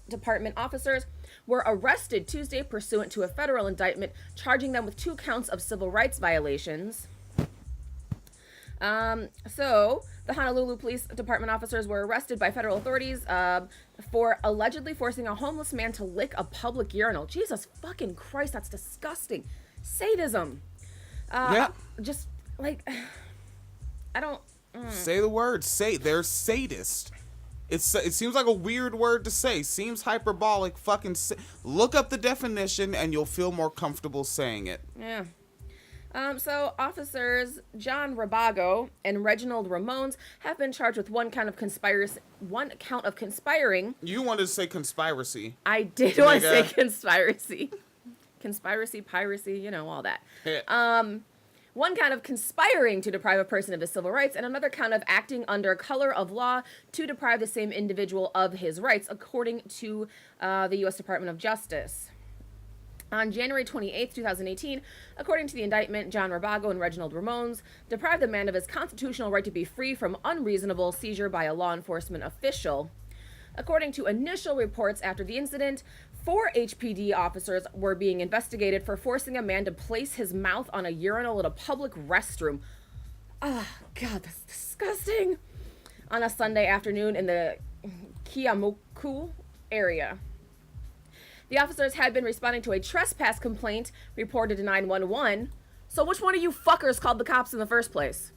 Department officers were arrested Tuesday pursuant to a federal indictment charging them with 2 counts of civil rights violations. So the Honolulu Police Department officers were arrested by federal authorities for allegedly forcing a homeless man to lick a public urinal. Jesus fucking Christ, that's disgusting. Sadism. Yeah. Just like, I don't. Say the word. They're sadist. It seems like a weird word to say. Seems hyperbolic. Look up the definition and you'll feel more comfortable saying it. Yeah. So officers John Rabago and Reginald Ramones have been charged with one count of conspiring. You wanted to say conspiracy. I did want to say conspiracy. Conspiracy, piracy, you know, all that. One count of conspiring to deprive a person of his civil rights, and another count of acting under color of law to deprive the same individual of his rights, according to the U.S. Department of Justice. On January 28, 2018, according to the indictment, John Rabago and Reginald Ramones deprived the man of his constitutional right to be free from unreasonable seizure by a law enforcement official. According to initial reports after the incident, 4 HPD officers were being investigated for forcing a man to place his mouth on a urinal at a public restroom. Oh, God, that's disgusting. On a Sunday afternoon in the Keeaumoku area. The officers had been responding to a trespass complaint reported to 911. So which one of you fuckers called the cops in the first place?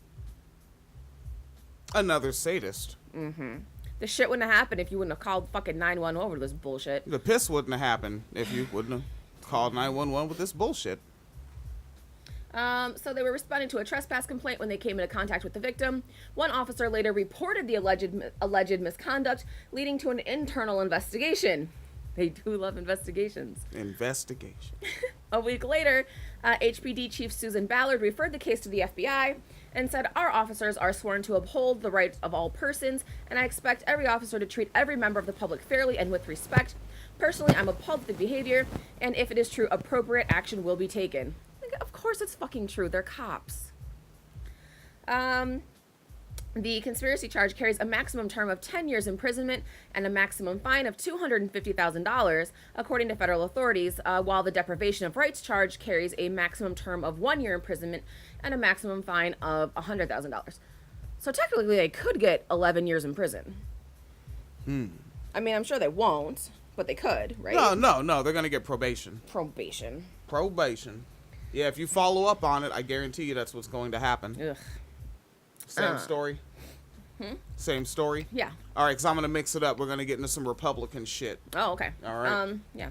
Another sadist. Mm-hmm. This shit wouldn't have happened if you wouldn't have called fucking 911 over this bullshit. The piss wouldn't have happened if you wouldn't have called 911 with this bullshit. So they were responding to a trespass complaint when they came into contact with the victim. One officer later reported the alleged misconduct, leading to an internal investigation. They do love investigations. Investigation. A week later, HPD Chief Susan Ballard referred the case to the FBI and said, "Our officers are sworn to uphold the rights of all persons, and I expect every officer to treat every member of the public fairly and with respect. Personally, I'm appalled at the behavior, and if it is true, appropriate action will be taken." Like, of course it's fucking true. They're cops. The conspiracy charge carries a maximum term of 10 years imprisonment and a maximum fine of $250,000, according to federal authorities, while the deprivation of rights charge carries a maximum term of 1 year imprisonment and a maximum fine of $100,000. So technically they could get 11 years in prison. I mean, I'm sure they won't, but they could, right? No. They're going to get probation. Probation. Yeah, if you follow up on it, I guarantee you that's what's going to happen. Ugh. Same story? Same story? Yeah. All right, because I'm going to mix it up. We're going to get into some Republican shit. Oh, okay. All right. Yeah.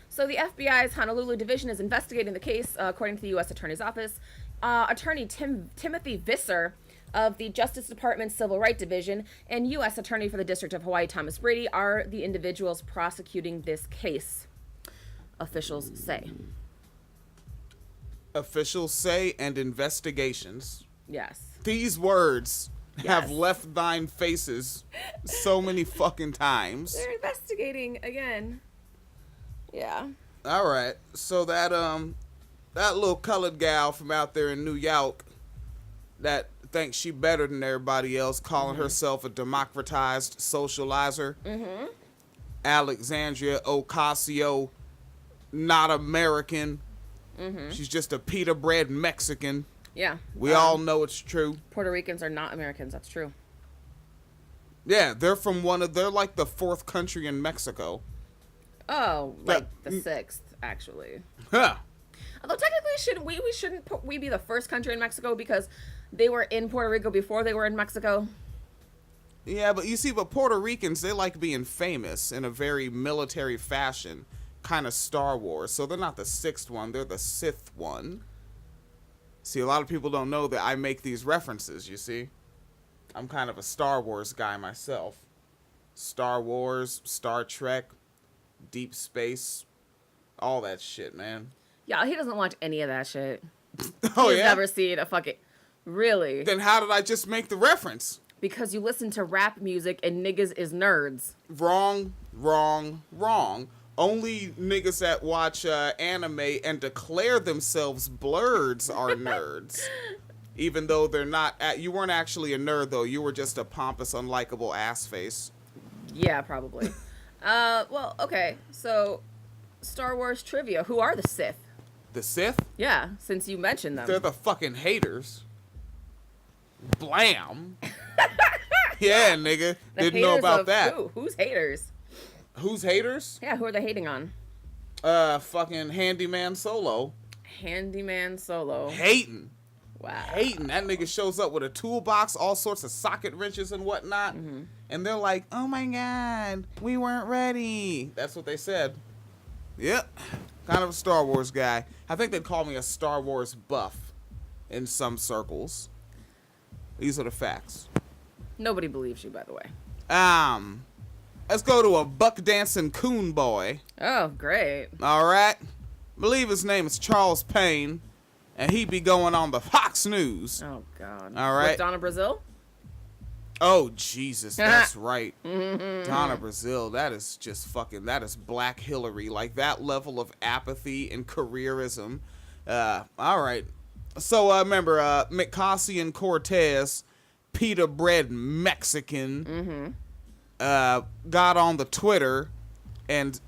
So the FBI's Honolulu division is investigating the case, according to the U.S. Attorney's Office. Attorney Timothy Visser of the Justice Department's Civil Rights Division and U.S. Attorney for the District of Hawaii, Thomas Brady, are the individuals prosecuting this case, officials say. Officials say and investigations. Yes. These words have Yes. left thine faces so many fucking times. They're investigating again. Yeah. All right. So that little colored gal from out there in New York that thinks she better than everybody else, calling herself a democratized socializer. Alexandria Ocasio, not American. She's just a pita bread Mexican. Yeah. We all know it's true. Puerto Ricans are not Americans. That's true. Yeah, they're like the 4th country in Mexico. Oh, like the 6th, actually. Huh. Although technically, shouldn't we be the first country in Mexico because they were in Puerto Rico before they were in Mexico? Yeah, but you see, Puerto Ricans, they like being famous in a very military fashion, kind of Star Wars. So they're not the 6th one, they're the 6th one. See, a lot of people don't know that I make these references, you see. I'm kind of a Star Wars guy myself. Star Wars, Star Trek, Deep Space, all that shit, man. Yeah, he doesn't watch any of that shit. Oh, He's yeah? never seen a fucking... Really? Then how did I just make the reference? Because you listen to rap music and niggas is nerds. Wrong. Only niggas that watch anime and declare themselves blurs are nerds. Even though they're not... you weren't actually a nerd, though. You were just a pompous, unlikable ass face. Yeah, probably. Well, okay. So, Star Wars trivia. Who are the Sith? The Sith? Yeah, since you mentioned them. They're the fucking haters. Blam. Yeah, nigga. The Didn't know haters about of that. Who? Who's haters? Who's haters? Yeah, who are they hating on? Fucking Handyman Solo. Handyman Solo. Hating. Wow. Hating. That nigga shows up with a toolbox, all sorts of socket wrenches and whatnot. Mm-hmm. And they're like, oh my god, we weren't ready. That's what they said. Yep. Kind of a Star Wars guy. I think they'd call me a Star Wars buff in some circles. These are the facts. Nobody believes you, by the way. Let's go to a buck dancing coon boy. Oh, great. All right. Believe his name is Charles Payne, and he be going on the Fox News. Oh, God. All right. With Donna Brazil? Oh, Jesus, that's right. Donna Brazil, that is just fucking, that is Black Hillary. Like, that level of apathy and careerism. All right. So, remember, Ocasio Cortez, pita bread Mexican, got on the Twitter and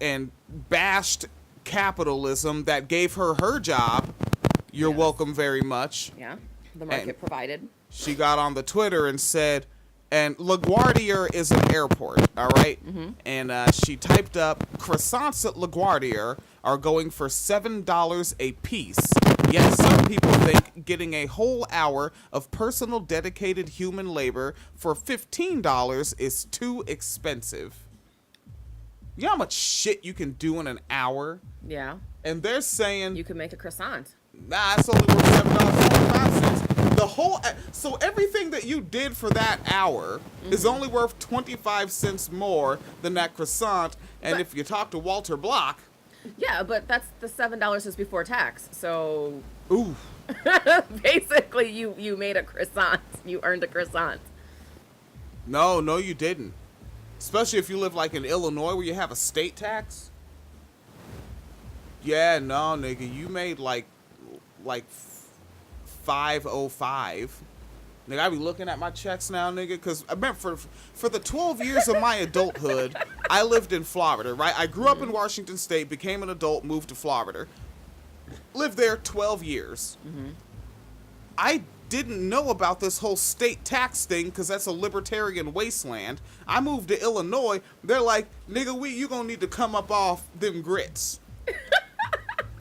bashed capitalism that gave her job. You're welcome very much. Yeah. The market provided. She got on the Twitter and said, and LaGuardia is an airport, all right? And she typed up, croissants at LaGuardia are going for $7 a piece. Yet some people think getting a whole hour of personal dedicated human labor for $15 is too expensive. You know how much shit you can do in an hour? Yeah. And they're saying, You could make a croissant. nah, it's only worth $7.25. The whole, so everything that you did for that hour is only worth 25 cents more than that croissant. And But- if you talk to Walter Block, Yeah, but that's the $7 is before tax. So ooh, basically you made a croissant. You earned a croissant. no, you didn't. Especially if you live like in Illinois where you have a state tax. Yeah, no, nigga, you made like 505. Nigga, I be looking at my checks now, nigga, because I remember for the 12 years of my adulthood, I lived in Florida, right? I grew up in Washington State, became an adult, moved to Florida. Lived there 12 years. I didn't know about this whole state tax thing because that's a libertarian wasteland. I moved to Illinois. They're like, nigga, you gonna need to come up off them grits.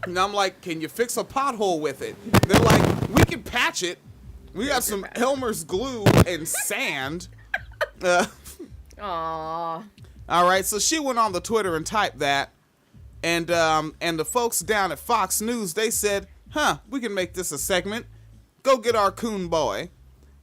And I'm like, can you fix a pothole with it? They're like, we can patch it. We got some Elmer's glue and sand. Aww. All right, so she went on the Twitter and typed that, and the folks down at Fox News, they said, huh, we can make this a segment. Go get our coon boy.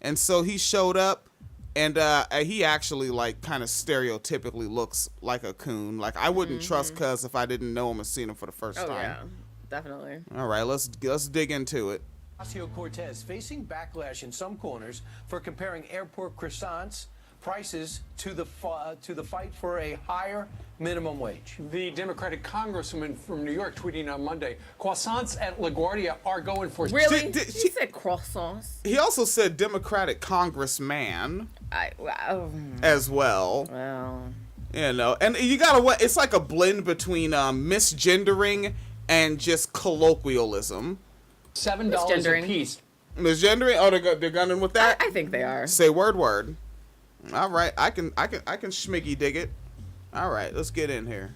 And so he showed up, and he actually, like, kind of stereotypically looks like a coon. Like, I wouldn't trust Cuz if I didn't know him and seen him for the first Oh time. yeah, definitely. All right, let's dig into it. Ocasio-Cortez facing backlash in some corners for comparing airport croissants prices to the fight for a higher minimum wage. The Democratic congresswoman from New York tweeting on Monday, croissants at LaGuardia are going for... Really? She- She said croissants. He also said Democratic congressman Wow. as well. Well. You know, and you gotta what? It's like a blend between misgendering and just colloquialism. $7 Misgendering. a piece. Misgendering? Oh, they're gunning with that. I think they are. Say word. All right, I can schmiggy dig it. All right, let's get in here.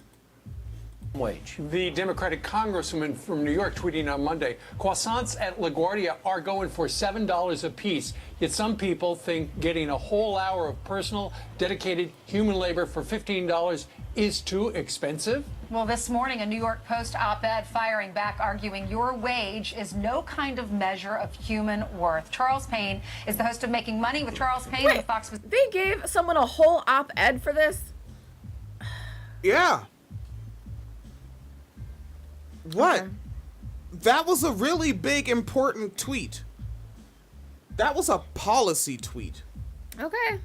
Wage. The Democratic congresswoman from New York tweeting on Monday, croissants at LaGuardia are going for $7 a piece. Yet some people think getting a whole hour of personal, dedicated human labor for $15 is too expensive. Well, this morning, a New York Post op-ed firing back, arguing your wage is no kind of measure of human worth. Charles Payne is the host of Making Money with Charles Payne on Wait, Fox. they gave someone a whole op-ed for this? Yeah. What? Okay. That was a really big, important tweet. That was a policy tweet. Okay.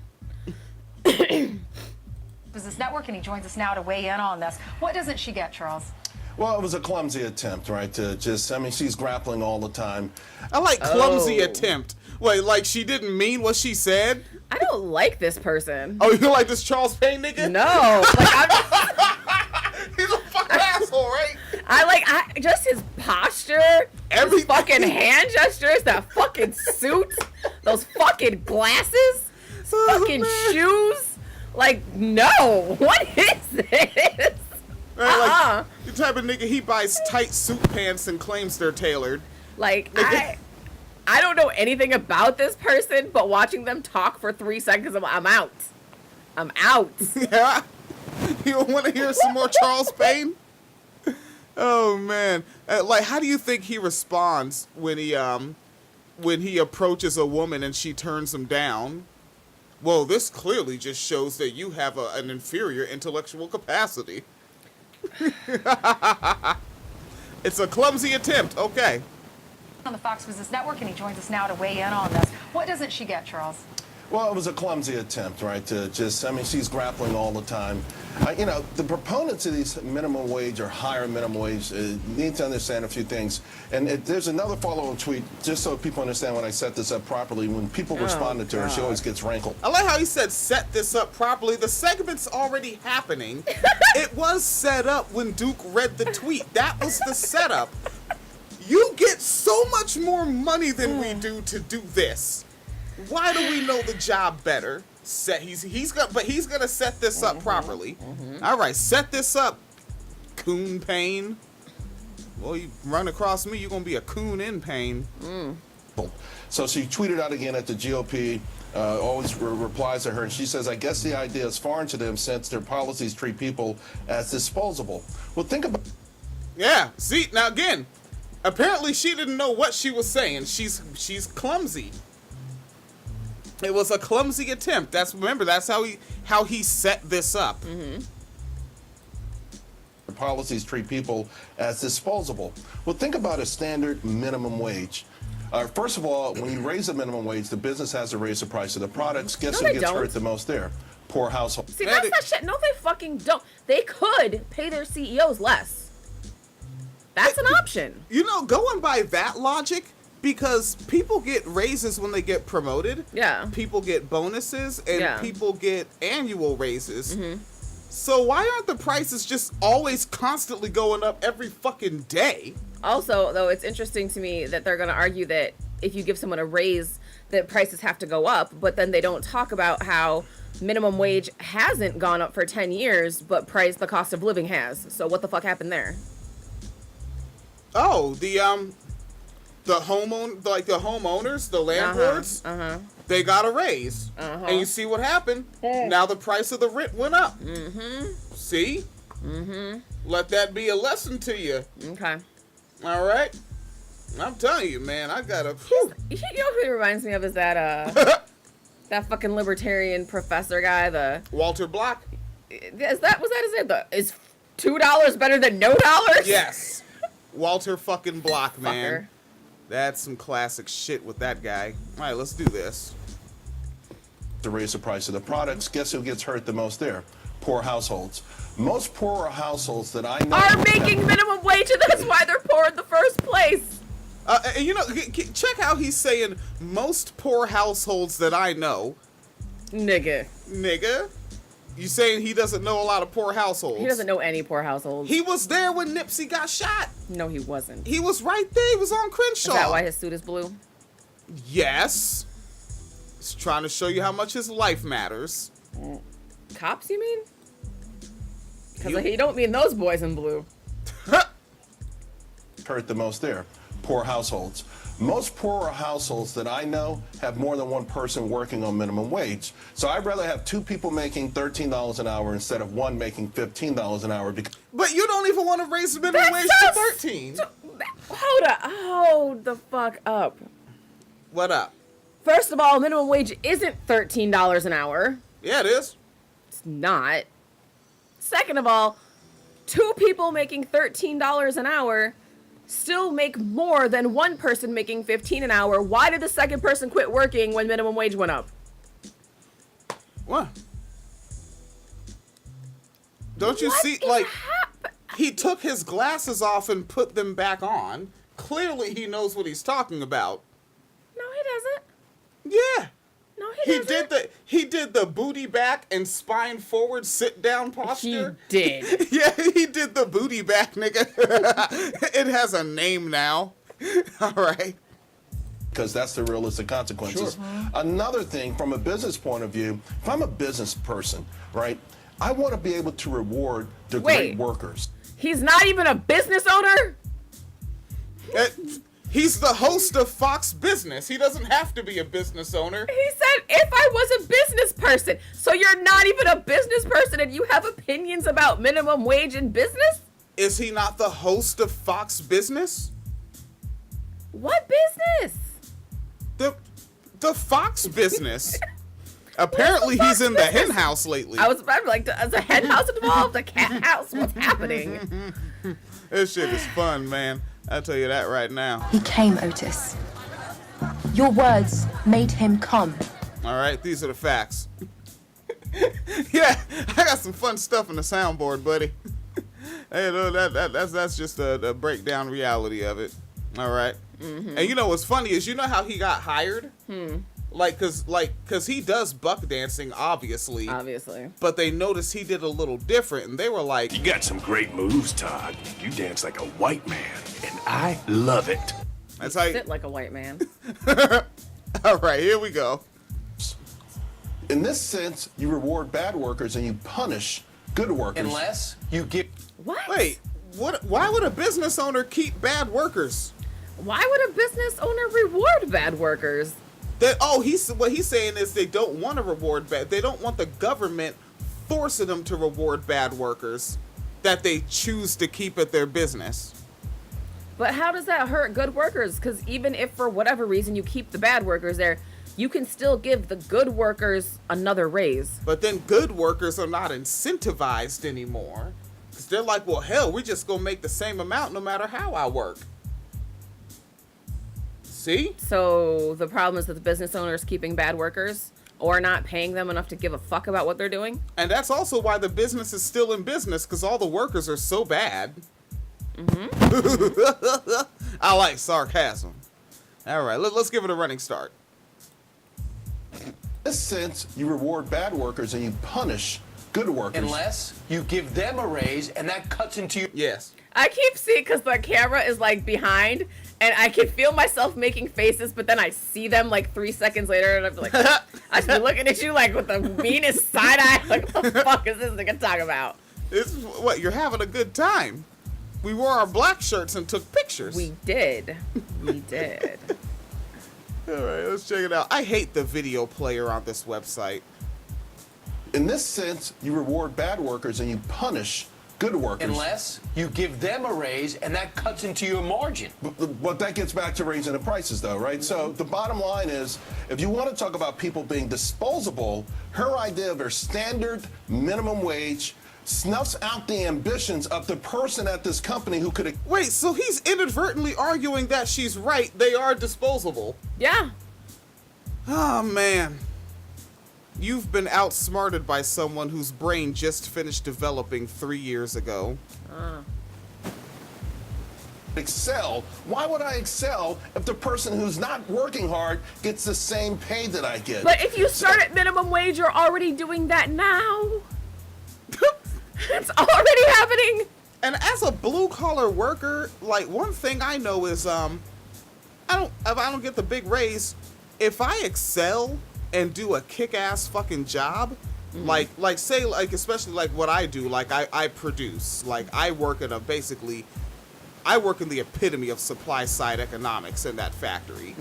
Business Network, and he joins us now to weigh in on this. What doesn't she get, Charles? Well, it was a clumsy attempt, right? To just, I mean, she's grappling all the time. I like clumsy Oh. attempt. Wait, like she didn't mean what she said? I don't like this person. Oh, you like this Charles Payne nigga? No. Like, his posture, Every his fucking hand gestures, that fucking suit, those fucking glasses, his fucking man. shoes. Like, no. What is this? Right, like, the type of nigga, he buys tight suit pants and claims they're tailored. Like, I don't know anything about this person, but watching them talk for 3 seconds, I'm out. I'm out. Yeah. You want to hear some more Charles Payne? Oh man! Like, how do you think he responds when he approaches a woman and she turns him down? Well, this clearly just shows that you have an inferior intellectual capacity. It's a clumsy attempt. Okay. On the Fox Business Network, and he joins us now to weigh in on this. What doesn't she get, Charles? Well, it was a clumsy attempt, right? To just, I mean, she's grappling all the time. You know, the proponents of these minimum wage or higher minimum wage need to understand a few things. And there's another follow-up tweet, just so people understand when I set this up properly. When people responded to her, she always gets rankled. I like how he said set this up properly. The segment's already happening. It was set up when Duke read the tweet. That was the setup. You get so much more money than we do to do this. Why do we know the job better? He's gonna set this up properly. All right, set this up, coon Payne. Well, you run across me, you're gonna be a coon in pain. So she tweeted out again at the GOP, always replies to her, and she says, I guess the idea is foreign to them since their policies treat people as disposable. Well, think about... Yeah, see, now again, apparently she didn't know what she was saying. She's clumsy. It was a clumsy attempt. That's how he set this up. Policies treat people as disposable. Well, think about a standard minimum wage. First of all, when you raise the minimum wage, the business has to raise the price of the products. Guess No, who they gets don't. hurt the most there? Poor households. See, that's that shit. No, they fucking don't. They could pay their CEOs less. That's an option. You know, going by that logic, because people get raises when they get promoted. Yeah. People get bonuses and Yeah. people get annual raises. So why aren't the prices just always constantly going up every fucking day? Also, though, it's interesting to me that they're going to argue that if you give someone a raise, that prices have to go up, but then they don't talk about how minimum wage hasn't gone up for 10 years, but the cost of living has. So what the fuck happened there? Oh, the homeowners, the landlords, they got a raise. And you see what happened? Now the price of the rent went up. See? Let that be a lesson to you. Okay. All right? I'm telling you, man, I got a... You know who he reminds me of is that, that fucking libertarian professor guy, Walter Block? was that his name? Is $2 better than no dollars? Yes. Walter fucking Block, man. Fucker. That's some classic shit with that guy. All right, let's do this. To raise the price of the products. Guess who gets hurt the most there? Poor households. Most poorer households that I know Are making minimum wage, and that's why they're poor in the first place. And you know, check how he's saying most poor households that I know. Nigga. Nigga, you saying he doesn't know a lot of poor households? He doesn't know any poor households. He was there when Nipsey got shot. No, he wasn't. He was right there. He was on Crenshaw. Is that why his suit is blue? Yes. He's trying to show you how much his life matters. Cops, you mean? Because he don't mean those boys in blue. hurt the most there. Poor households. Most poorer households that I know have more than one person working on minimum wage. So I'd rather have two people making $13 an hour instead of one making $15 an hour. But you don't even want to raise the minimum wage to 13. Hold the fuck up. What up? First of all, minimum wage isn't $13 an hour. Yeah, it is. It's not. Second of all, two people making $13 an hour still make more than one person making $15 an hour. Why did the second person quit working when minimum wage went up? What? Don't you see, like, he took his glasses off and put them back on. Clearly he knows what he's talking about. No, he doesn't. Yeah. No, he doesn't. He did the booty back and spine forward sit down posture. He did. Yeah, he did did the booty back, nigga. It has a name now. All right. Because that's the realistic consequences. Sure. Another thing, from a business point of view, if I'm a business person, right, I want to be able to reward the great workers. He's not even a business owner? He's the host of Fox Business. He doesn't have to be a business owner. He said, if I was a business person. So you're not even a business person and you have opinions about minimum wage in business? Is he not the host of Fox Business? What business? The Fox Business. Apparently he's in the hen house lately. I was about to be like, is a hen house involved? A cat house? What's happening? This shit is fun, man. I'll tell you that right now. He came, Otis. Your words made him come. All right, these are the facts. Yeah, I got some fun stuff in the soundboard, buddy. Hey, no, that's just a breakdown reality of it. All right. Mm-hmm. And you know what's funny is, you know how he got hired? Cause he does buck dancing, obviously. But they noticed he did a little different, and they were like, "You got some great moves, Todd. You dance like a white man, and I love it." That's how you sit like a white man. All right, here we go. In this sense, you reward bad workers and you punish good workers. Unless you give... What? Wait, what? Why would a business owner keep bad workers? Why would a business owner reward bad workers? What he's saying is they don't want to reward bad. They don't want the government forcing them to reward bad workers that they choose to keep at their business. But how does that hurt good workers? Because even if for whatever reason you keep the bad workers there, you can still give the good workers another raise. But then good workers are not incentivized anymore. Because they're like, well, hell, we're just going to make the same amount no matter how I work. See? So the problem is that the business owners keeping bad workers or not paying them enough to give a fuck about what they're doing. And that's also why the business is still in business, because all the workers are so bad. Mm-hmm. I like sarcasm. All right, let's give it a running start. In this sense, you reward bad workers and you punish good workers. Unless you give them a raise and that cuts into your... Yes. I keep seeing, because the camera is like behind, and I can feel myself making faces, but then I see them like 3 seconds later, and I'm like, I should be looking at you like with the meanest side eye. Like, what the fuck is this nigga talking about? This is what, you're having a good time. We wore our black shirts and took pictures. We did. We did. All right, let's check it out. I hate the video player on this website. In this sense, you reward bad workers and you punish good workers. Unless you give them a raise and that cuts into your margin. But that gets back to raising the prices, though, right? Mm-hmm. So the bottom line is, if you want to talk about people being disposable, her idea of her standard minimum wage snuffs out the ambitions of the person at this company who could... Wait, so he's inadvertently arguing that she's right. They are disposable. Yeah. Oh, man. You've been outsmarted by someone whose brain just finished developing 3 years ago. Excel. Why would I excel if the person who's not working hard gets the same pay that I get? But if you start at minimum wage, you're already doing that now. It's already happening. And as a blue-collar worker, like, one thing I know is, if I don't get the big raise, if I excel and do a kick-ass fucking job, like say, like, especially like what I do, like I produce, like I work in I work in the epitome of supply side economics in that factory.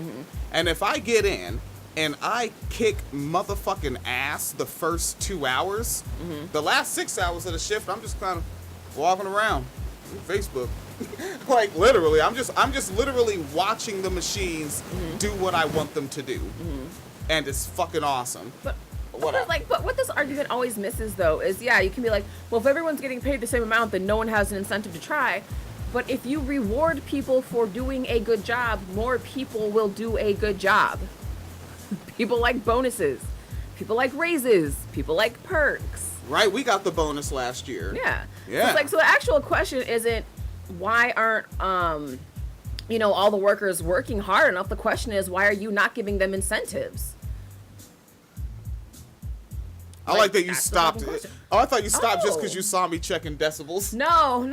And if I get in and I kick motherfucking ass the first 2 hours, the last 6 hours of the shift, I'm just kind of walking around on Facebook. Like, literally, I'm just literally watching the machines do what I want them to do. And it's fucking awesome. But what this argument always misses, though, is, yeah, you can be like, well, if everyone's getting paid the same amount, then no one has an incentive to try. But if you reward people for doing a good job, more people will do a good job. People like bonuses. People like raises. People like perks. Right, we got the bonus last year. Yeah. Yeah. So the actual question isn't why aren't all the workers working hard enough. The question is, why are you not giving them incentives? I like that you that's the stopped. fucking question. Oh, I thought you stopped just because Oh. you saw me checking decibels. No.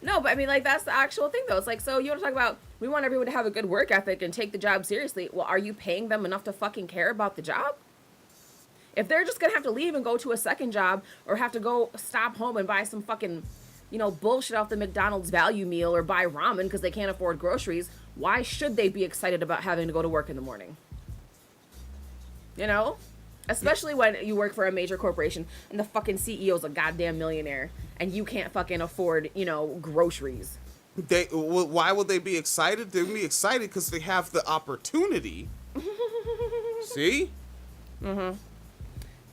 No, but I mean, like, that's the actual thing, though. It's like, so you want to talk about, we want everyone to have a good work ethic and take the job seriously. Well, are you paying them enough to fucking care about the job? If they're just going to have to leave and go to a second job or have to go stop home and buy some fucking, bullshit off the McDonald's value meal or buy ramen because they can't afford groceries, why should they be excited about having to go to work in the morning? Especially when you work for a major corporation and the fucking CEO's a goddamn millionaire and you can't fucking afford, groceries. Why would they be excited? They'd be excited because they have the opportunity. See?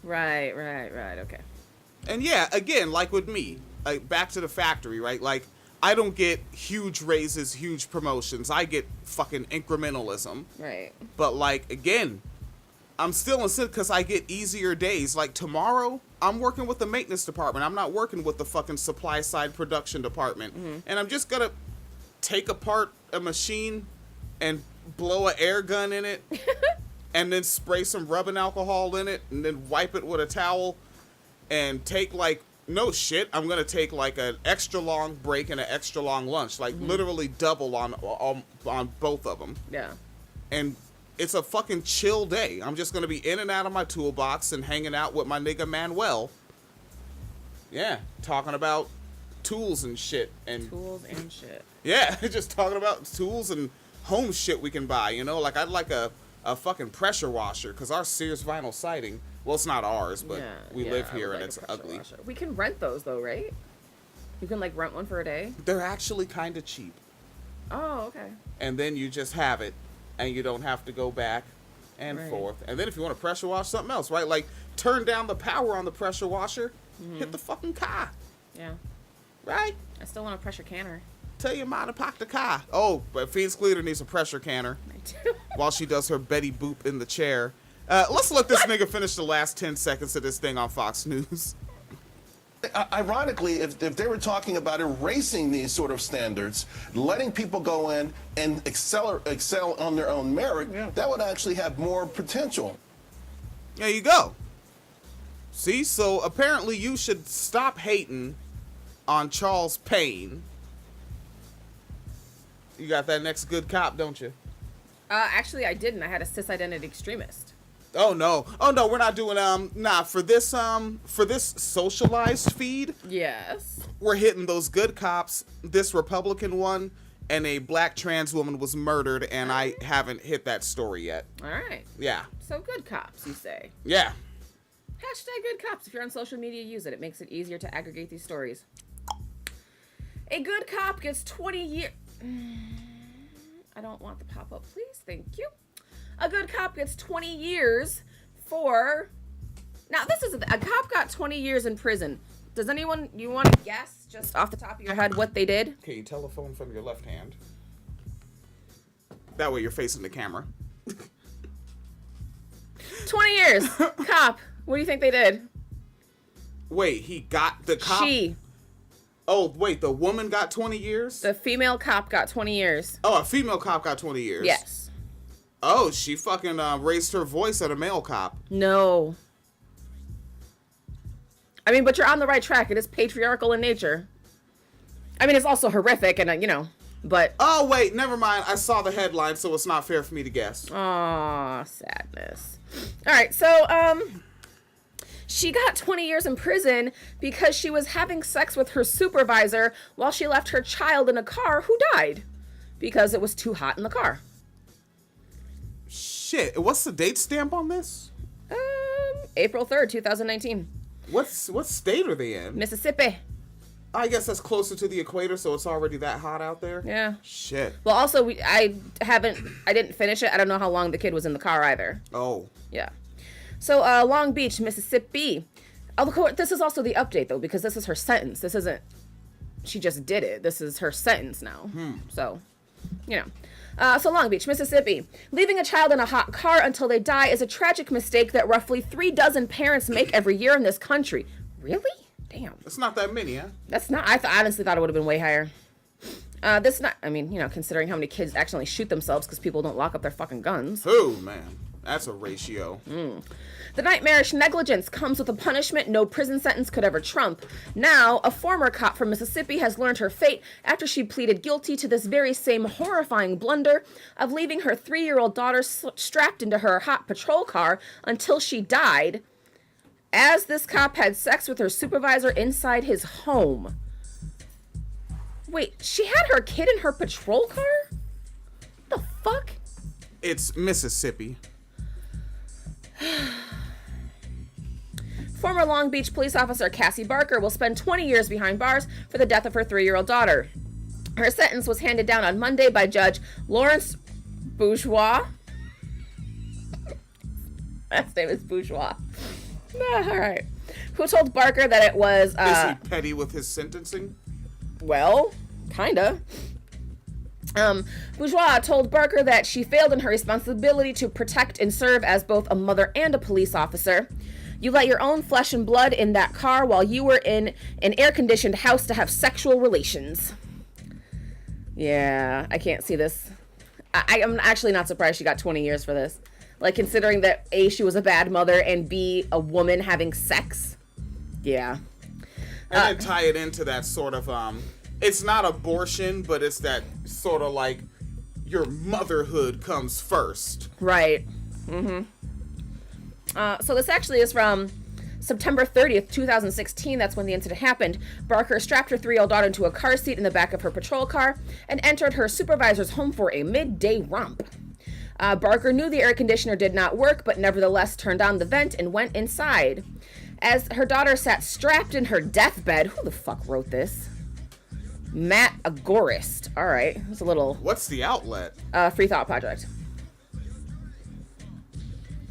Right, okay. And yeah, again, like with me, like back to the factory, right? Like, I don't get huge raises, huge promotions. I get fucking incrementalism. Right. But like, again, I'm still incented because I get easier days. Like tomorrow, I'm working with the maintenance department. I'm not working with the fucking supply side production department. And I'm just gonna take apart a machine and blow an air gun in it and then spray some rubbing alcohol in it and then wipe it with a towel and take like, no shit, I'm gonna take like an extra long break and an extra long lunch. Like literally double on both of them. Yeah. And it's a fucking chill day. I'm just gonna be in and out of my toolbox and hanging out with my nigga Manuel. Yeah, talking about tools and shit. And Tools and shit. yeah, just talking about tools and home shit we can buy. Like I'd like a fucking pressure washer because our Sears vinyl siding. Well, it's not ours, but we live I here would and like it's a pressure ugly. washer. We can rent those though, right? You can like rent one for a day. They're actually kind of cheap, Oh, okay. and then you just have it, and you don't have to go back and Right. forth. And then if you want to pressure wash something else, right? Like turn down the power on the pressure washer, hit the fucking car, Yeah. right? I still want a pressure canner. Tell your mom to park the car. Oh, but Phoenix Cleaner needs a pressure canner I do. while she does her Betty Boop in the chair. Let's let this nigga finish the last 10 seconds of this thing on Fox News. Ironically, if they were talking about erasing these sort of standards, letting people go in and excel on their own merit, that would actually have more potential. There you go. See, so apparently you should stop hating on Charles Payne. You got that next good cop, don't you? Actually, I didn't. I had a cis-identity extremist. Oh no, we're not doing for this socialized feed, Yes. we're hitting those good cops. This Republican one and a black trans woman was murdered, and I haven't hit that story yet. All right. Yeah, So good cops, you say. yeah. Hashtag good cops. If you're on social media, use it. It makes it easier to aggregate these stories. A good cop gets 20 years. I don't want the pop-up, please. Thank you. A good cop gets 20 years for... Now, this is... A cop got 20 years in prison. Does anyone... You want to guess, just off the top of your head, what they did? Okay, telephone from your left hand. That way you're facing the camera. 20 years. Cop. What do you think they did? Wait, he got the cop? She. Oh, wait, the woman got 20 years? The female cop got 20 years. Oh, a female cop got 20 years? Yes. Oh, she fucking raised her voice at a male cop. No. I mean, but you're on the right track. It is patriarchal in nature. I mean, it's also horrific and, but... Oh, wait, never mind. I saw the headline, so it's not fair for me to guess. Aw, sadness. All right, so, she got 20 years in prison because she was having sex with her supervisor while she left her child in a car who died because it was too hot in the car. Shit, what's the date stamp on this? April 3rd, 2019. What state are they in? Mississippi. I guess that's closer to the equator, so it's already that hot out there? Yeah. Shit. Well, also, I didn't finish it. I don't know how long the kid was in the car either. Oh. Yeah. So, Long Beach, Mississippi. This is also the update, though, because this is her sentence. This isn't, she just did it. This is her sentence now. So, so Long Beach, Mississippi. Leaving a child in a hot car until they die is a tragic mistake that roughly 3 dozen parents make every year in this country. Really? Damn. It's not that many, huh? That's not, I honestly thought it would have been way higher. Considering how many kids accidentally shoot themselves because people don't lock up their fucking guns. Oh, man. That's a ratio. The nightmarish negligence comes with a punishment no prison sentence could ever trump. Now, a former cop from Mississippi has learned her fate after she pleaded guilty to this very same horrifying blunder of leaving her 3-year-old daughter strapped into her hot patrol car until she died, as this cop had sex with her supervisor inside his home. Wait, she had her kid in her patrol car? The fuck? It's Mississippi. Former Long Beach police officer Cassie Barker will spend 20 years behind bars for the death of her 3-year-old daughter. Her sentence was handed down on Monday by Judge Lawrence Bourgeois. Last name is Bourgeois. All right. Who told Barker that it was... Is he petty with his sentencing? Well, kinda. Bourgeois told Barker that she failed in her responsibility to protect and serve as both a mother and a police officer. You let your own flesh and blood in that car while you were in an air-conditioned house to have sexual relations. Yeah, I can't see this. I'm actually not surprised she got 20 years for this. Like, considering that A, she was a bad mother, and B, a woman having sex. Yeah. And then tie it into that sort of, it's not abortion, but it's that sort of like your motherhood comes first. Right. So this actually is from September 30th, 2016. That's when the incident happened. Barker strapped her 3-year-old daughter into a car seat in the back of her patrol car and entered her supervisor's home for a midday romp. Barker knew the air conditioner did not work, but nevertheless turned on the vent and went inside. As her daughter sat strapped in her deathbed, who the fuck wrote this? Matt Agorist. All right, it's a little... What's the outlet? Free Thought Project.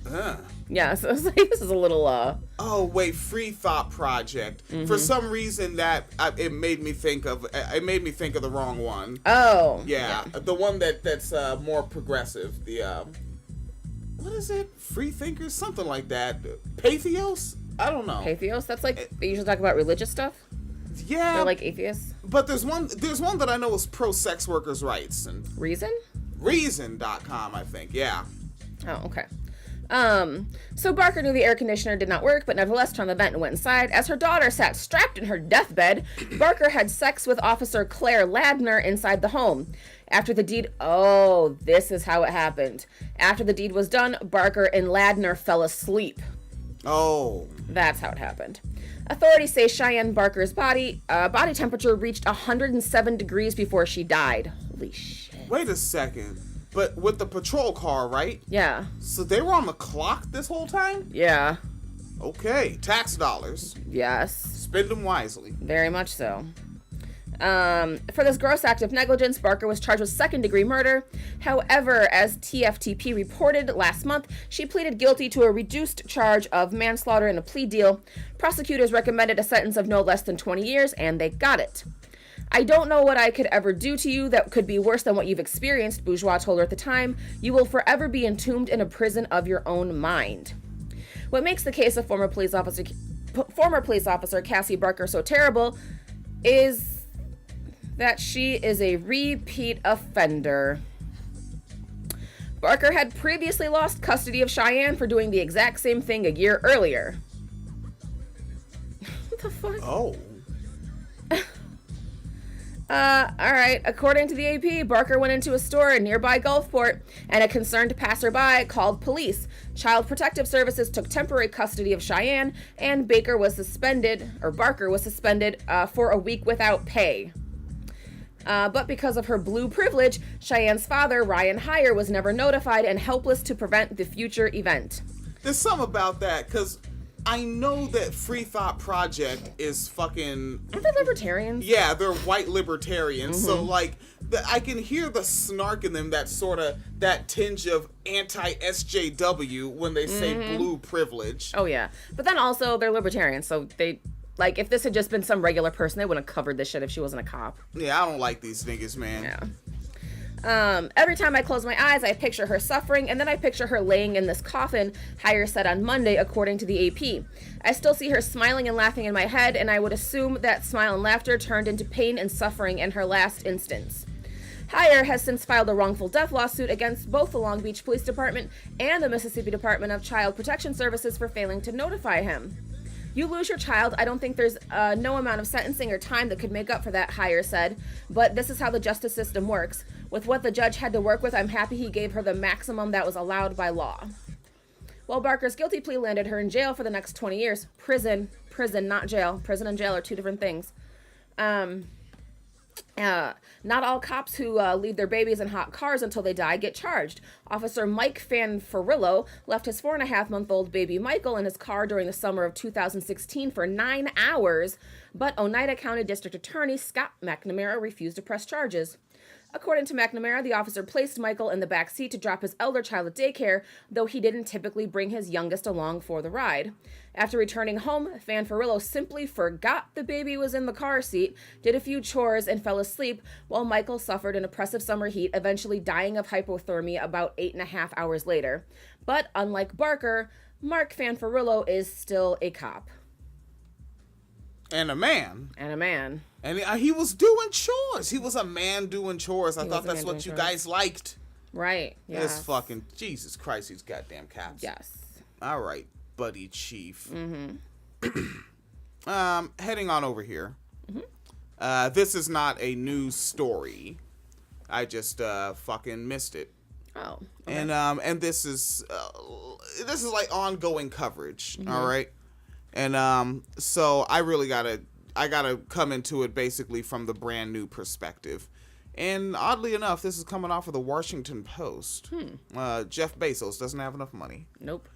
Huh. Yeah, so it's like, this is a little... Oh, wait, Free Thought Project. For some reason that it made me think of the wrong one. Oh. Yeah, the one that's more progressive. The what is it? Free thinkers, something like that. Pathos? I don't know. Pathos? That's like, they usually talk about religious stuff? Yeah. They're like atheists? But there's one that I know is pro sex workers' rights and Reason? Reason.com, I think. Yeah. Oh, okay. So Barker knew the air conditioner did not work, but nevertheless turned the vent and went inside. As her daughter sat strapped in her deathbed, Barker had sex with Officer Claire Ladner inside the home. After the deed... Oh, this is how it happened. After the deed was done, Barker and Ladner fell asleep. Oh. That's how it happened. Authorities say Cheyenne Barker's body temperature reached 107 degrees before she died. Holy shit. Wait a second. But with the patrol car, right? Yeah. So they were on the clock this whole time? Yeah. Okay. Tax dollars. Yes. Spend them wisely. Very much so. For this gross act of negligence, Barker was charged with second-degree murder. However, as TFTP reported last month, she pleaded guilty to a reduced charge of manslaughter in a plea deal. Prosecutors recommended a sentence of no less than 20 years, and they got it. I don't know what I could ever do to you that could be worse than what you've experienced, Bourgeois told her at the time. You will forever be entombed in a prison of your own mind. What makes the case of former police officer Cassie Barker so terrible is that she is a repeat offender. Barker had previously lost custody of Cheyenne for doing the exact same thing a year earlier. What the fuck? Oh. Alright. According to the AP, Barker went into a store in nearby Gulfport, and a concerned passerby called police. Child Protective Services took temporary custody of Cheyenne, and Barker was suspended for a week without pay. But because of her blue privilege, Cheyenne's father, Ryan Heyer, was never notified and helpless to prevent the future event. There's something about that, because I know that Free Thought Project is fucking... Aren't they libertarians? Yeah, they're white libertarians. So, like, I can hear the snark in them, that tinge of anti-SJW when they say blue privilege. Oh, yeah. But then also, they're libertarians, so they... Like, if this had just been some regular person, they wouldn't have covered this shit if she wasn't a cop. Yeah, I don't like these niggas, man. Yeah. Every time I close my eyes, I picture her suffering, and then I picture her laying in this coffin, Heyer said on Monday, according to the AP. I still see her smiling and laughing in my head, and I would assume that smile and laughter turned into pain and suffering in her last instance. Heyer has since filed a wrongful death lawsuit against both the Long Beach Police Department and the Mississippi Department of Child Protection Services for failing to notify him. You lose your child, I don't think there's no amount of sentencing or time that could make up for that, Heyer said, but this is how the justice system works. With what the judge had to work with, I'm happy he gave her the maximum that was allowed by law. Well, Barker's guilty plea landed her in jail for the next 20 years. Prison, not jail. Prison and jail are two different things. Not all cops who leave their babies in hot cars until they die get charged. Officer Mike Fanfarillo left his 4.5-month-old baby Michael in his car during the summer of 2016 for 9 hours, but Oneida County District Attorney Scott McNamara refused to press charges. According to McNamara, the officer placed Michael in the back seat to drop his elder child at daycare, though he didn't typically bring his youngest along for the ride. After returning home, Fanfarillo simply forgot the baby was in the car seat, did a few chores, and fell asleep while Michael suffered an oppressive summer heat, eventually dying of hypothermia about 8.5 hours later. But unlike Barker, Mark Fanfarillo is still a cop. And a man. And he was doing chores. He was a man doing chores. I thought that's what you chores. guys liked. Right. Yeah. This fucking Jesus Christ, these goddamn cops. Yes. All right, buddy chief. Mm-hmm. Heading on over here. Mm-hmm. This is not a news story. I just fucking missed it. Oh. Okay. And this is like ongoing coverage. Mm-hmm. All right. And so I really gotta come into it basically from the brand new perspective. And oddly enough, this is coming off of the Washington Post. Jeff Bezos doesn't have enough money. Nope.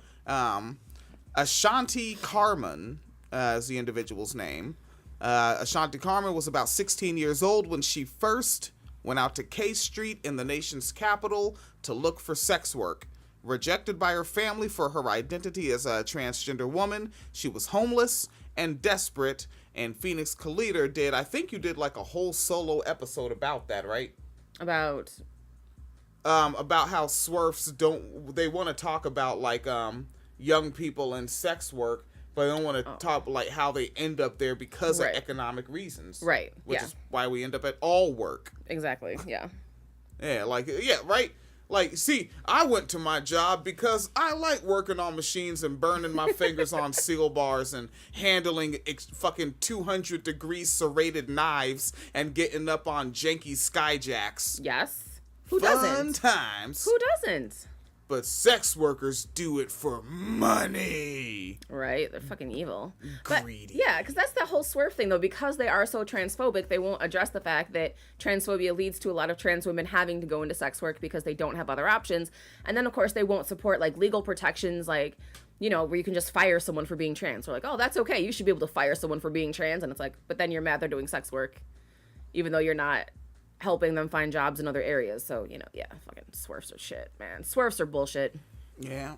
Ashanti Carmen is the individual's name. Ashanti Carmen was about 16 years old when she first went out to K Street in the nation's capital to look for sex work. Rejected by her family for her identity as a transgender woman, she was homeless and desperate, and Phoenix Calida I think you did like a whole solo episode about that, right? About how swerfs they want to talk about like young people and sex work, but they don't want to talk like how they end up there because of economic reasons. Right. Which is why we end up at all work. Exactly. Yeah. Yeah, right? Like, see, I went to my job because I like working on machines and burning my fingers on seal bars and handling fucking 200-degree serrated knives and getting up on janky skyjacks. Yes. Who Fun doesn't? times. Who doesn't? But sex workers do it for money. Right? They're fucking evil. Greedy. But, yeah, because that's the whole swerve thing, though. Because they are so transphobic, they won't address the fact that transphobia leads to a lot of trans women having to go into sex work because they don't have other options. And then, of course, they won't support, like, legal protections, like, you know, where you can just fire someone for being trans. They're like, oh, that's okay. You should be able to fire someone for being trans. And it's like, but then you're mad they're doing sex work, even though you're not helping them find jobs in other areas. So, you know, yeah, fucking swerfs are shit, man. Swerfs are bullshit. Yeah.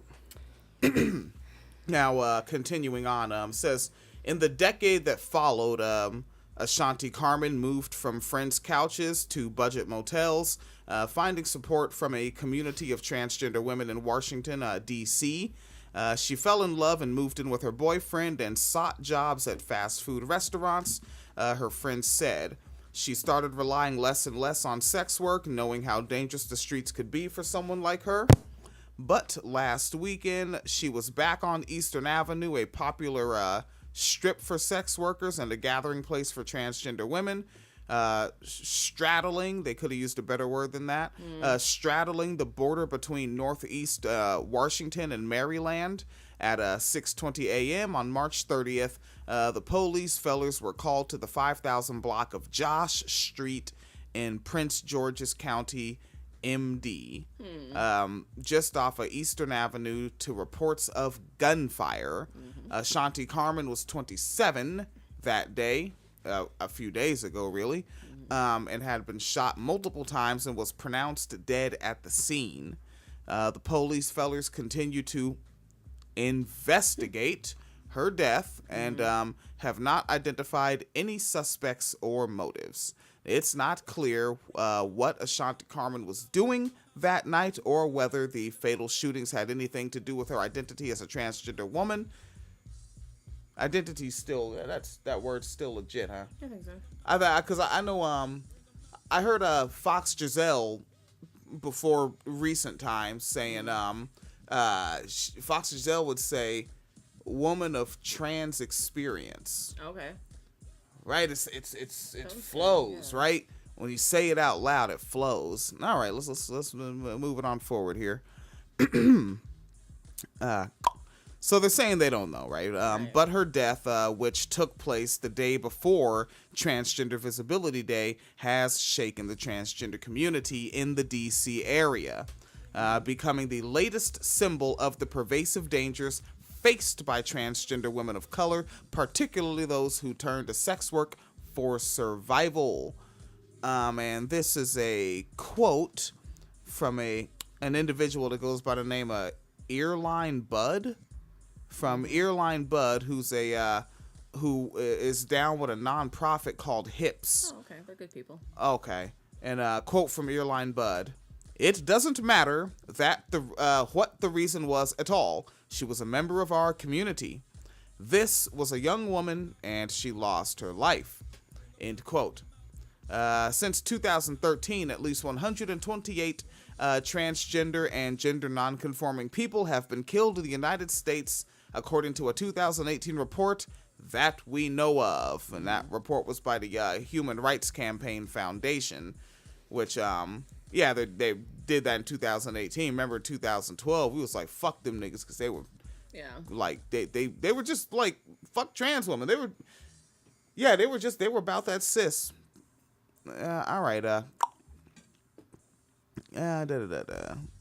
Now, continuing on, says, in the decade that followed, Ashanti Carmen moved from friends' couches to budget motels, finding support from a community of transgender women in Washington, D.C. She fell in love and moved in with her boyfriend and sought jobs at fast food restaurants, her friends said. She started relying less and less on sex work, knowing how dangerous the streets could be for someone like her. But last weekend, she was back on Eastern Avenue, a popular strip for sex workers and a gathering place for transgender women, straddling, they could have used a better word than that, straddling the border between Northeast Washington and Maryland. At 6:20 a.m. on March 30th, the police fellers were called to the 5000 block of Josh Street in Prince George's County, MD, just off of Eastern Avenue, to reports of gunfire. Ashanti Carmen was 27 that day, a few days ago, really, and had been shot multiple times and was pronounced dead at the scene. The police fellers continue to investigate her death and have not identified any suspects or motives. It's not clear what Ashanti Carmen was doing that night or whether the fatal shootings had anything to do with her identity as a transgender woman. Identity's still, that word's still legit, huh? I think so. Because I know I heard Fox Giselle before recent times saying Fox Giselle would say woman of trans experience. Okay. Right? It flows, right? When you say it out loud, it flows. All right, let's move it on forward here. So they're saying they don't know, right? But her death, which took place the day before Transgender Visibility Day, has shaken the transgender community in the D.C. area, becoming the latest symbol of the pervasive dangers faced by transgender women of color, particularly those who turn to sex work for survival. And this is a quote from an individual that goes by the name of Earline Bud. From Earline Bud, who is down with a nonprofit called HIPS. Oh, okay. They're good people. Okay. And a quote from Earline Bud. It doesn't matter that what the reason was at all. She was a member of our community. This was a young woman, and she lost her life. End quote. Since 2013, at least 128 transgender and gender nonconforming people have been killed in the United States, according to a 2018 report that we know of. And that report was by the Human Rights Campaign Foundation, which, they did that in 2018. Remember, 2012, we was like, fuck them niggas, because they were, like, they were just, like, fuck trans women. They were about that cis. All right,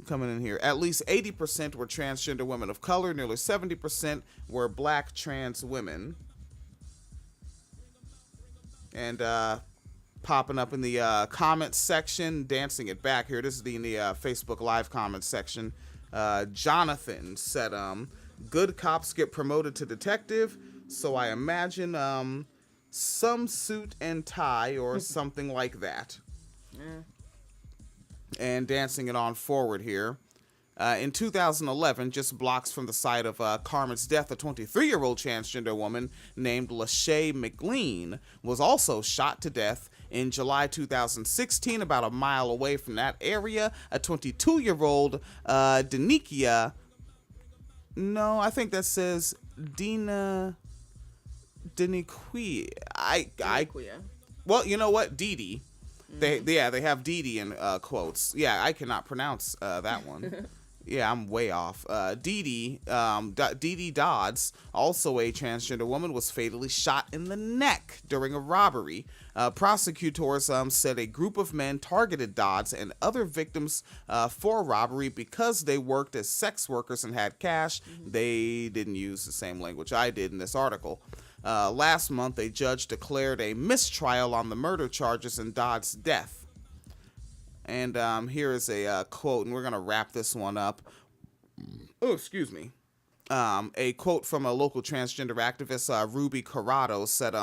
coming in here. At least 80% were transgender women of color. Nearly 70% were black trans women. And popping up in the comments section, dancing it back here. This is in the Facebook Live comments section. Jonathan said, good cops get promoted to detective, so I imagine some suit and tie or something like that. And dancing it on forward here. In 2011, just blocks from the site of Carmen's death, a 23-year-old transgender woman named Lachey McLean was also shot to death. In July 2016, about a mile away from that area, a 22-year-old Denikia, no, I think that says Deniquia. Well, you know what? Didi. They have Didi in quotes. Yeah, I cannot pronounce that one. Yeah, I'm way off. Didi Dodds, also a transgender woman, was fatally shot in the neck during a robbery. Prosecutors said a group of men targeted Dodds and other victims for robbery because they worked as sex workers and had cash. They didn't use the same language I did in this article. Last month, a judge declared a mistrial on the murder charges in Dodd's death. And here is a quote, and we're going to wrap this one up. Oh, excuse me. A quote from a local transgender activist, Ruby Corrado, said,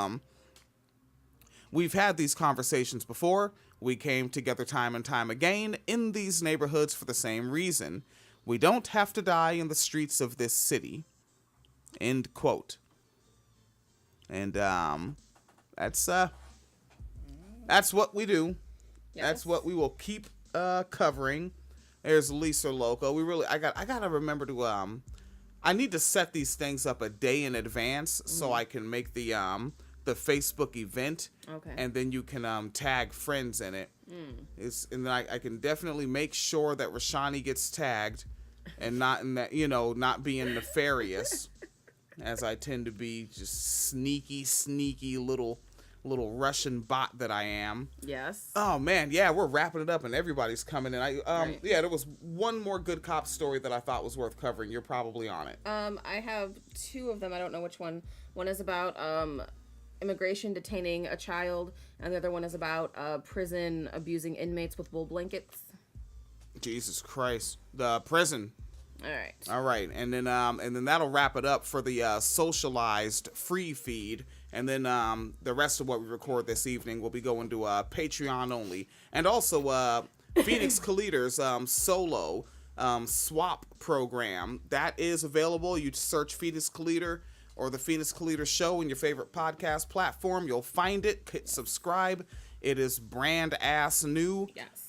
we've had these conversations before. We came together time and time again in these neighborhoods for the same reason. We don't have to die in the streets of this city. End quote. And that's what we do. Yes. That's what we will keep covering. There's Lisa Loco. I gotta remember to I need to set these things up a day in advance so I can make the Facebook event. Okay. And then you can tag friends in it. And then I can definitely make sure that Rashani gets tagged and not in that, not being nefarious. As I tend to be, just sneaky little Russian bot that I am. Yes. Oh man, yeah, we're wrapping it up and everybody's coming in. Right. Yeah, there was one more good cop story that I thought was worth covering. You're probably on it. I have two of them. I don't know which one. One is about immigration detaining a child, and the other one is about prison abusing inmates with wool blankets. Jesus Christ, the prison. All right, and then that'll wrap it up for the socialized free feed, and then the rest of what we record this evening will be going to Patreon only, and also Phoenix Kaliter's solo swap program that is available. You search Phoenix Kaliter or the Phoenix Calida Show in your favorite podcast platform. You'll find it. Hit subscribe. It is brand ass new. Yes.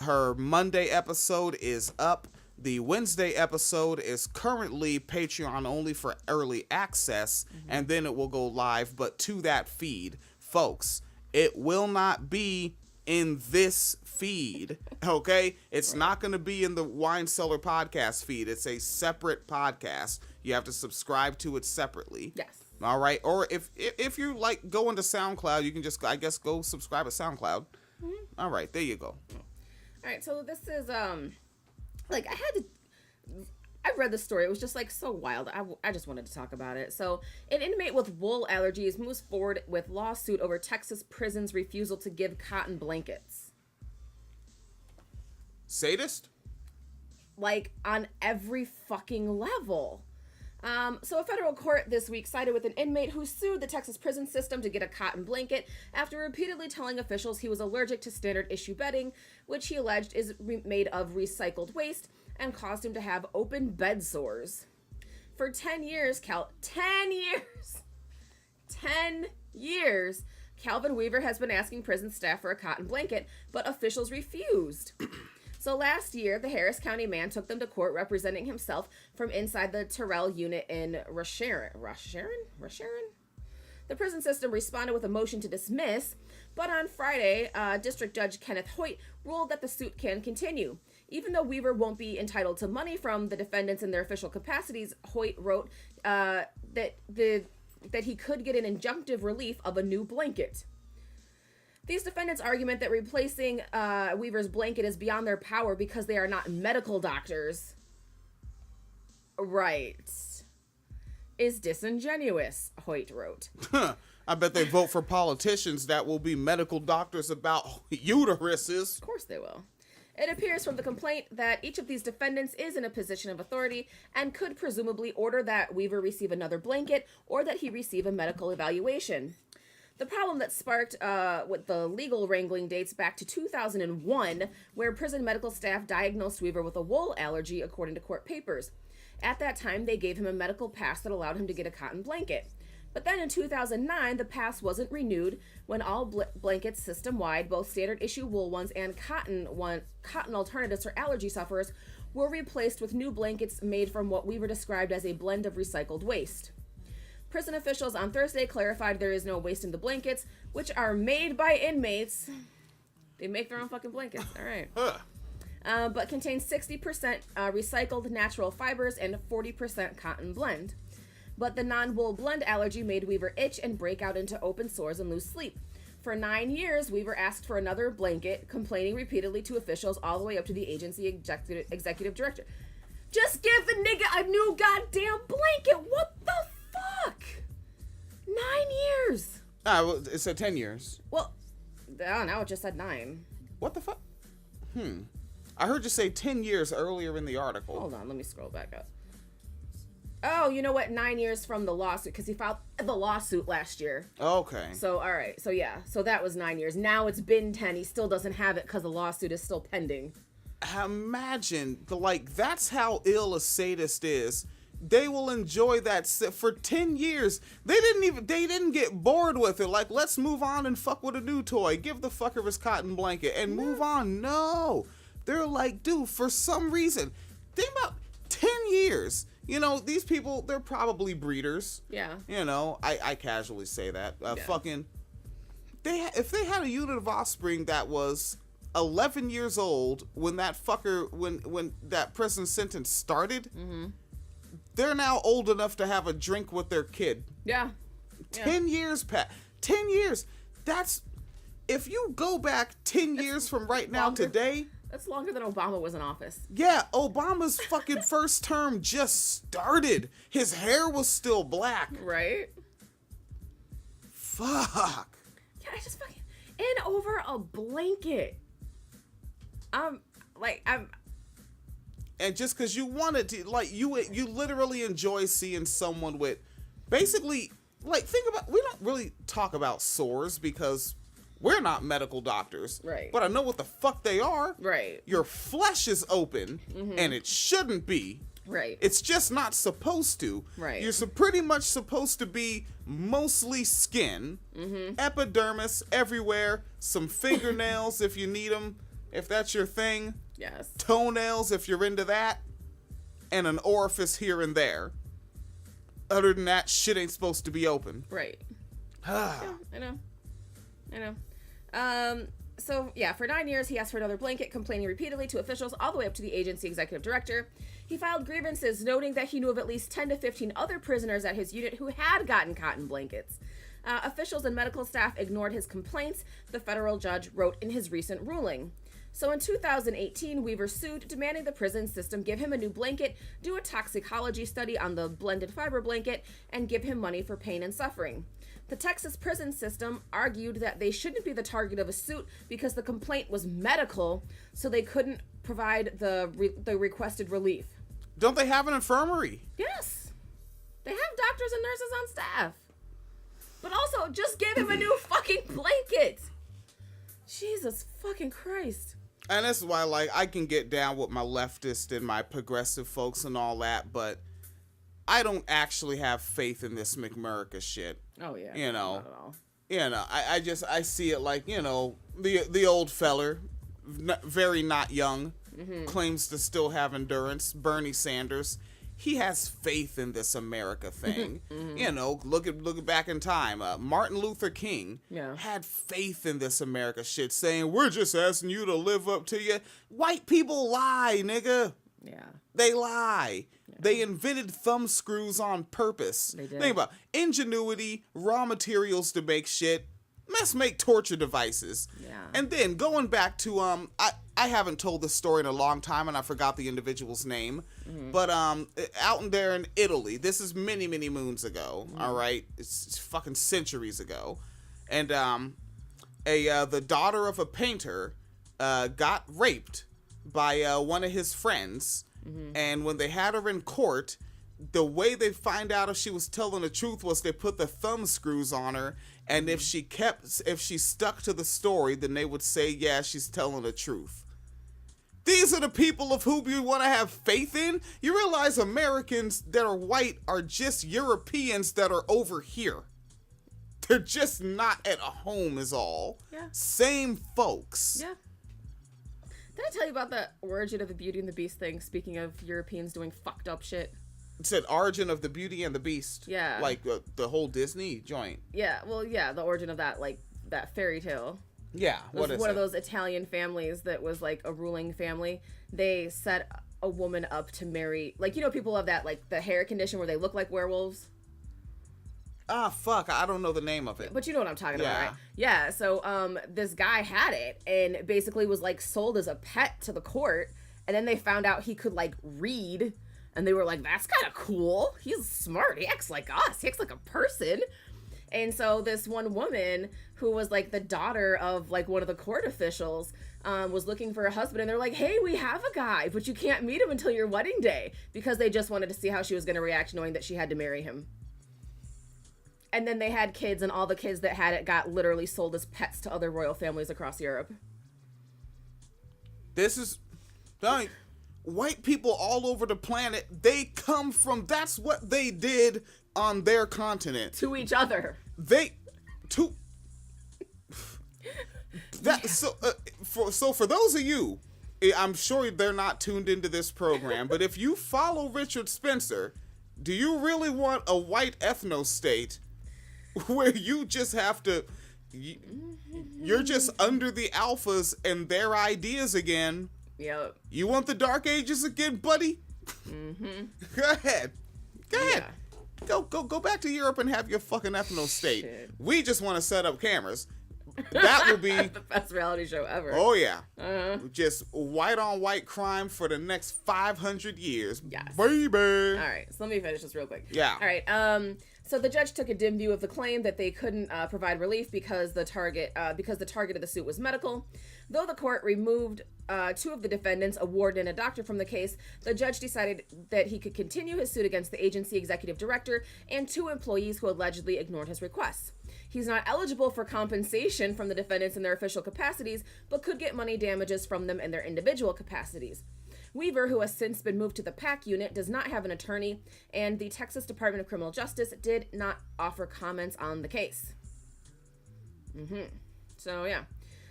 Her Monday episode is up. The Wednesday episode is currently Patreon only for early access, and then it will go live, but to that feed. Folks, it will not be in this feed, okay? It's not going to be in the Wine Cellar podcast feed. It's a separate podcast. You have to subscribe to it separately. Yes. All right? Or if you like go into SoundCloud, you can just, I guess, go subscribe to SoundCloud. All right, there you go. All right, so this is like I read the story. It was just like so wild. I just wanted to talk about it. So, an inmate with wool allergies moves forward with lawsuit over Texas prison's refusal to give cotton blankets. Sadist? Like on every fucking level. So a federal court this week sided with an inmate who sued the Texas prison system to get a cotton blanket after repeatedly telling officials he was allergic to standard issue bedding, which he alleged is made of recycled waste and caused him to have open bed sores. For 10 years, 10 years, Calvin Weaver has been asking prison staff for a cotton blanket, but officials refused. So last year, the Harris County man took them to court representing himself from inside the Terrell unit in Rasharon? The prison system responded with a motion to dismiss, but on Friday, District Judge Kenneth Hoyt ruled that the suit can continue. Even though Weaver won't be entitled to money from the defendants in their official capacities, Hoyt wrote that he could get an injunctive relief of a new blanket. These defendants' argument that replacing Weaver's blanket is beyond their power because they are not medical doctors, right, is disingenuous, Hoyt wrote. I bet they vote for politicians that will be medical doctors about uteruses. Of course they will. It appears from the complaint that each of these defendants is in a position of authority and could presumably order that Weaver receive another blanket or that he receive a medical evaluation. The problem that sparked with the legal wrangling dates back to 2001, where prison medical staff diagnosed Weaver with a wool allergy, according to court papers. At that time, they gave him a medical pass that allowed him to get a cotton blanket. But then in 2009, the pass wasn't renewed when all blankets system-wide, both standard issue wool ones and cotton alternatives for allergy sufferers, were replaced with new blankets made from what Weaver described as a blend of recycled waste. Prison officials on Thursday clarified there is no waste in the blankets, which are made by inmates. They make their own fucking blankets. All right. But contain 60% recycled natural fibers and 40% cotton blend. But the non-wool blend allergy made Weaver itch and break out into open sores and lose sleep. For 9 years, Weaver asked for another blanket, complaining repeatedly to officials all the way up to the agency executive director. Just give the nigga a new goddamn blanket. What the fuck? 9 years. Well, it said 10 years. Well, oh, now it just said 9. What the fuck? I heard you say 10 years earlier in the article. Hold on, let me scroll back up. Oh, you know what? 9 years from the lawsuit, because he filed the lawsuit last year. Okay. So, all right. So, yeah. So that was 9 years. Now it's been 10. He still doesn't have it because the lawsuit is still pending. Imagine, that's how ill a sadist is. They will enjoy that for 10 years. They didn't get bored with it. Like, let's move on and fuck with a new toy. Give the fucker his cotton blanket and move on. No. They're like, dude, for some reason, think about 10 years. You know, these people, they're probably breeders. Yeah. You know, I casually say that. Yeah. Fucking, if they had a unit of offspring that was 11 years old when that fucker, when that prison sentence started, they're now old enough to have a drink with their kid. Yeah. 10 years, Pat. 10 years. That's, if you go back 10 years from right now today. That's longer than Obama was in office. Yeah, Obama's fucking first term just started. His hair was still black. Right? Fuck. Yeah, I just fucking... And over a blanket. And just because you wanted to, like, you literally enjoy seeing someone with, basically, like, think about, we don't really talk about sores because We're not medical doctors. Right. But I know what the fuck they are. Right. Your flesh is open, and it shouldn't be. Right. It's just not supposed to. Right. You're pretty much supposed to be mostly skin, epidermis everywhere, some fingernails if you need them, if that's your thing, Yes. toenails if you're into that, and an orifice here and there. Other than that, shit ain't supposed to be open. Right. Yeah, I know. So, yeah, for 9 years, he asked for another blanket, complaining repeatedly to officials all the way up to the agency executive director. He filed grievances, noting that he knew of at least 10 to 15 other prisoners at his unit who had gotten cotton blankets. Officials and medical staff ignored his complaints, the federal judge wrote in his recent ruling. So in 2018, Weaver sued, demanding the prison system give him a new blanket, do a toxicology study on the blended fiber blanket, and give him money for pain and suffering. The Texas prison system argued that they shouldn't be the target of a suit because the complaint was medical, so they couldn't provide the requested relief. Don't they have an infirmary? Yes. They have doctors and nurses on staff. But also, just give him a new fucking blanket. Jesus fucking Christ. And this is why, like, I can get down with my leftist and my progressive folks and all that, but I don't actually have faith in this McMurica shit. Oh, yeah. You know. Not at all. You know, I see it like, you know, the old feller, very not young, claims to still have endurance, Bernie Sanders. He has faith in this America thing. You know, look at back in time. Martin Luther King had faith in this America shit, saying, we're just asking you to live up to you. White people lie, nigga. Yeah. They lie. Yeah. They invented thumb screws on purpose. They did. Think about ingenuity, raw materials to make shit. Let's make torture devices. Yeah. And then going back to I haven't told this story in a long time and I forgot the individual's name. But out in there in Italy, this is many, many moons ago. All right. It's fucking centuries ago. And the daughter of a painter got raped by one of his friends. And when they had her in court, the way they find out if she was telling the truth was they put the thumb screws on her, and if she stuck to the story, then they would say, yeah, she's telling the truth. These are the people of whom you want to have faith in? You realize Americans that are white are just Europeans that are over here. They're just not at home is all. Yeah. Same folks. Yeah. Did I tell you about the origin of the Beauty and the Beast thing, speaking of Europeans doing fucked up shit? It said origin of the Beauty and the Beast. Yeah. Like the whole Disney joint. Yeah, well, yeah, the origin of that, like, that fairy tale. Yeah, what is one of those Italian families that was, like, a ruling family. They set a woman up to marry, like, you know, people have that, like, the hair condition where they look like werewolves. Ah, fuck, I don't know the name of it. But you know what I'm talking about, right? Yeah, so this guy had it and basically was, like, sold as a pet to the court, and then they found out he could, like, read, and they were like, that's kind of cool. He's smart. He acts like us. He acts like a person. And so this one woman who was, like, the daughter of, like, one of the court officials was looking for a husband, and they're like, hey, we have a guy, but you can't meet him until your wedding day, because they just wanted to see how she was going to react knowing that she had to marry him. And then they had kids, and all the kids that had it got literally sold as pets to other royal families across Europe. This is... like, white people all over the planet, they come from... That's what they did on their continent. To each other. So for those of you, I'm sure they're not tuned into this program, but if you follow Richard Spencer, do you really want a white ethno-state where you just have to... You're just under the alphas and their ideas again? Yep. You want the Dark Ages again, buddy? Go ahead. Yeah. Go back to Europe and have your fucking ethno-state. Shit. We just want to set up cameras. That will be the best reality show ever. Oh yeah. Just white on white crime for the next 500 years. Yes. Baby. All right, so let me finish this real quick. Yeah. All right. So the judge took a dim view of the claim that they couldn't provide relief because the target of the suit was medical. Though the court removed two of the defendants, a warden and a doctor, from the case, the judge decided that he could continue his suit against the agency executive director and two employees who allegedly ignored his requests. He's not eligible for compensation from the defendants in their official capacities, but could get money damages from them in their individual capacities. Weaver, who has since been moved to the PAC unit, does not have an attorney, and the Texas Department of Criminal Justice did not offer comments on the case. So, yeah.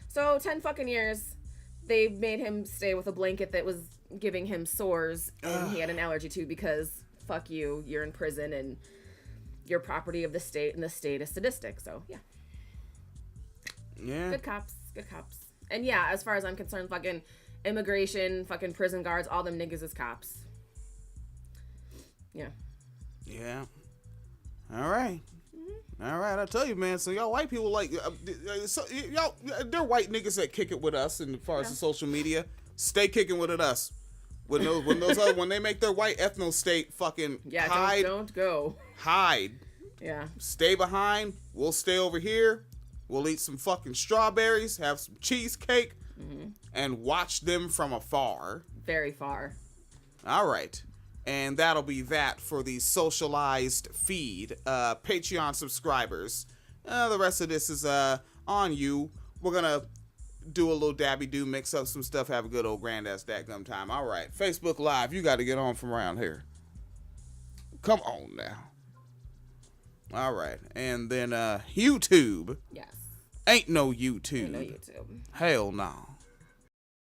So, 10 fucking years, they made him stay with a blanket that was giving him sores, and he had an allergy to because, fuck you, you're in prison, and you're property of the state, and the state is sadistic. So, yeah. Yeah. Good cops. Good cops. And, yeah, as far as I'm concerned, fucking immigration, fucking prison guards, all them niggas is cops. Yeah. Yeah. All right. All right, I tell you, man. So y'all white people like, y'all, they're white niggas that kick it with us. And as far as the social media, stay kicking with it us. When when they make their white ethno state, fucking hide. Don't go. Hide. Yeah. Stay behind. We'll stay over here. We'll eat some fucking strawberries, have some cheesecake, and watch them from afar. Very far. All right. And that'll be that for the socialized feed. Patreon subscribers. The rest of this is on you. We're going to do a little dabby-do, mix up some stuff, have a good old granddad's dadgum time. All right. Facebook Live, you got to get on from around here. Come on now. All right. And then YouTube. Yes. Ain't no YouTube. Ain't no YouTube. Hell no.